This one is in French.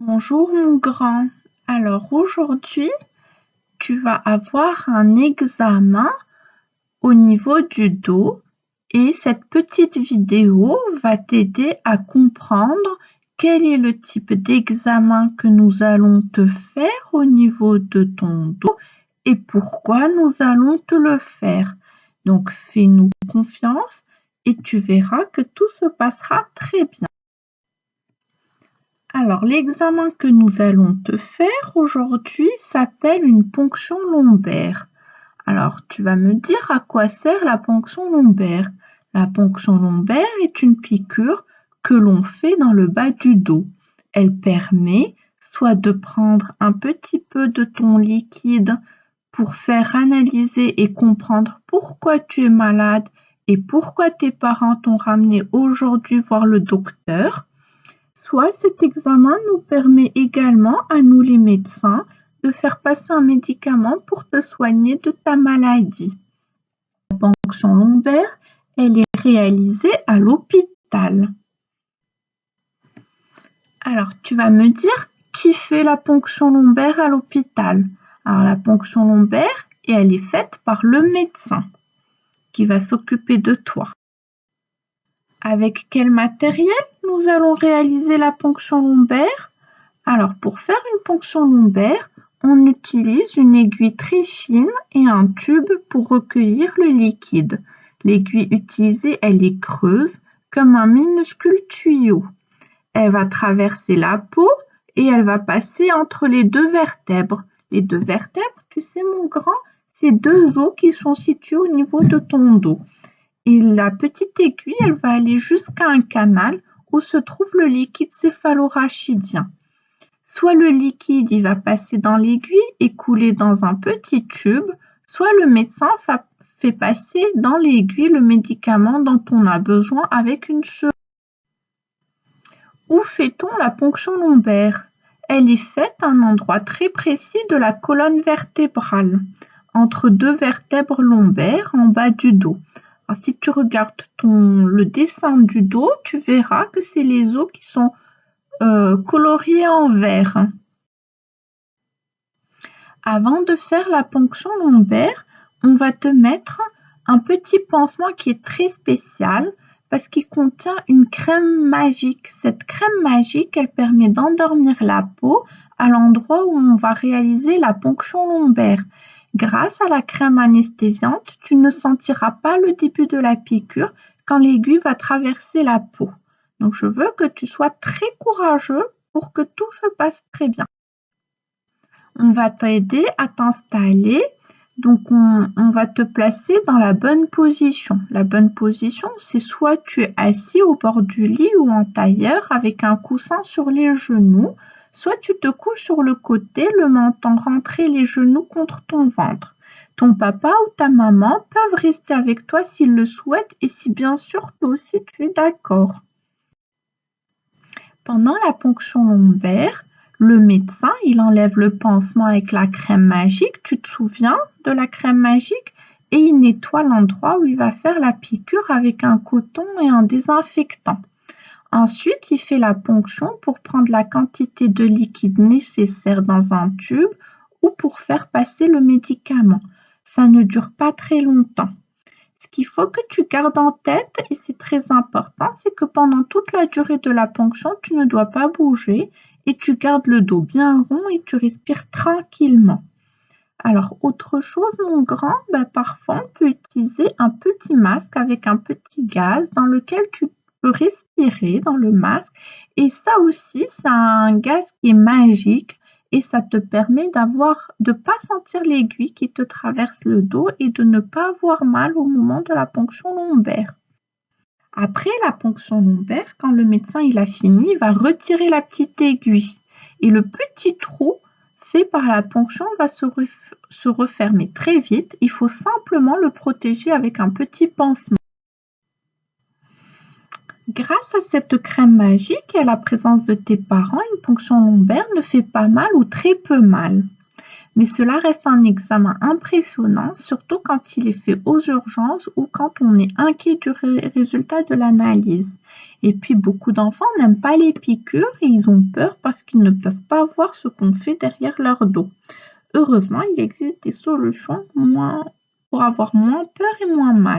Bonjour mon grand. Alors aujourd'hui, tu vas avoir un examen au niveau du dos et cette petite vidéo va t'aider à comprendre quel est le type d'examen que nous allons te faire au niveau de ton dos et pourquoi nous allons te le faire. Donc fais-nous confiance et tu verras que tout se passera très bien. Alors, l'examen que nous allons te faire aujourd'hui s'appelle une ponction lombaire. Alors, tu vas me dire à quoi sert la ponction lombaire. La ponction lombaire est une piqûre que l'on fait dans le bas du dos. Elle permet soit de prendre un petit peu de ton liquide pour faire analyser et comprendre pourquoi tu es malade et pourquoi tes parents t'ont ramené aujourd'hui voir le docteur. Soit cet examen nous permet également, à nous les médecins, de faire passer un médicament pour te soigner de ta maladie. La ponction lombaire, elle est réalisée à l'hôpital. Alors, tu vas me dire qui fait la ponction lombaire à l'hôpital. Alors, la ponction lombaire, elle est faite par le médecin qui va s'occuper de toi. Avec quel matériel nous allons réaliser la ponction lombaire? Alors, pour faire une ponction lombaire, on utilise une aiguille très fine et un tube pour recueillir le liquide. L'aiguille utilisée, elle est creuse comme un minuscule tuyau. Elle va traverser la peau et elle va passer entre les deux vertèbres. Les deux vertèbres, tu sais mon grand, c'est deux os qui sont situés au niveau de ton dos. Et la petite aiguille, elle va aller jusqu'à un canal où se trouve le liquide céphalorachidien. Soit le liquide il va passer dans l'aiguille et couler dans un petit tube, soit le médecin fait passer dans l'aiguille le médicament dont on a besoin avec une seringue. Où fait-on la ponction lombaire? Elle est faite à un endroit très précis de la colonne vertébrale, entre deux vertèbres lombaires en bas du dos. Alors, si tu regardes le dessin du dos, tu verras que c'est les os qui sont coloriés en vert. Avant de faire la ponction lombaire, on va te mettre un petit pansement qui est très spécial parce qu'il contient une crème magique. Cette crème magique, elle permet d'endormir la peau à l'endroit où on va réaliser la ponction lombaire. Grâce à la crème anesthésiante, tu ne sentiras pas le début de la piqûre quand l'aiguille va traverser la peau. Donc, je veux que tu sois très courageux pour que tout se passe très bien. On va t'aider à t'installer. Donc, on va te placer dans la bonne position. La bonne position, c'est soit tu es assis au bord du lit ou en tailleur avec un coussin sur les genoux, soit tu te couches sur le côté, le menton rentré, les genoux contre ton ventre. Ton papa ou ta maman peuvent rester avec toi s'ils le souhaitent et si bien sûr toi aussi tu es d'accord. Pendant la ponction lombaire, le médecin, il enlève le pansement avec la crème magique. Tu te souviens de la crème magique? Et il nettoie l'endroit où il va faire la piqûre avec un coton et un désinfectant. Ensuite, il fait la ponction pour prendre la quantité de liquide nécessaire dans un tube ou pour faire passer le médicament. Ça ne dure pas très longtemps. Ce qu'il faut que tu gardes en tête, et c'est très important, c'est que pendant toute la durée de la ponction, tu ne dois pas bouger et tu gardes le dos bien rond et tu respires tranquillement. Alors, autre chose, mon grand, parfois on peut utiliser un petit masque avec un petit gaz dans lequel tu peux respirer dans le masque. Et ça aussi, c'est un gaz qui est magique et ça te permet de ne pas sentir l'aiguille qui te traverse le dos et de ne pas avoir mal au moment de la ponction lombaire. Après la ponction lombaire, quand le médecin il a fini, il va retirer la petite aiguille et le petit trou fait par la ponction va se refermer très vite. Il faut simplement le protéger avec un petit pansement. Grâce à cette crème magique et à la présence de tes parents, une ponction lombaire ne fait pas mal ou très peu mal. Mais cela reste un examen impressionnant, surtout quand il est fait aux urgences ou quand on est inquiet du résultat de l'analyse. Et puis beaucoup d'enfants n'aiment pas les piqûres et ils ont peur parce qu'ils ne peuvent pas voir ce qu'on fait derrière leur dos. Heureusement, il existe des solutions pour avoir moins peur et moins mal.